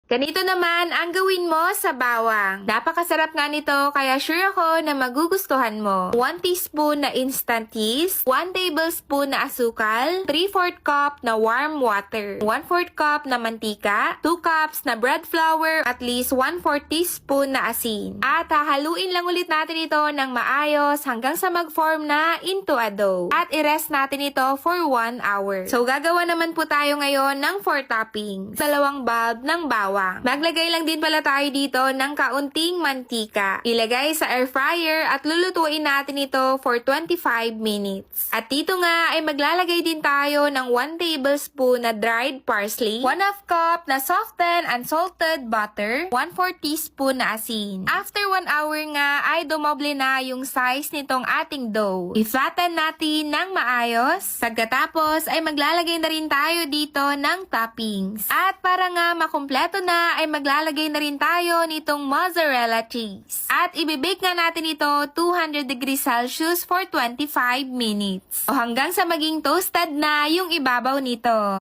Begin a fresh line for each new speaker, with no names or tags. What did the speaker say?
Ganito naman ang gawin mo sa bawang. Napakasarap nga nito kaya sure ako na magugustuhan mo. 1 teaspoon na instant yeast, 1 tablespoon na asukal, 3/4 cup na warm water, 1/4 cup na mantika, 2 cups na bread flour, at least 1/4 teaspoon na asin. At hahaluin lang ulit natin ito ng maayos hanggang sa mag-form na into a dough. At i-rest natin ito for 1 hour. So gagawa naman po tayo ngayon ng 4 toppings. 2 bulb ng bawang. Maglagay lang din pala tayo dito ng kaunting mantika. Ilagay sa air fryer at lulutuin natin ito for 25 minutes. At dito nga ay maglalagay din tayo ng 1 tablespoon na dried parsley, 1/2 cup na softened and salted butter, 1/4 teaspoon na asin. After 1 hour nga ay dumoble na yung size nitong ating dough. I-flatten natin ng maayos. Pagkatapos ay maglalagay na rin tayo dito ng toppings. At para nga makumpleto na ay maglalagay na rin tayo nitong mozzarella cheese. At ibibake nga natin ito 200 degrees Celsius for 25 minutes. O hanggang sa maging toasted na yung ibabaw nito.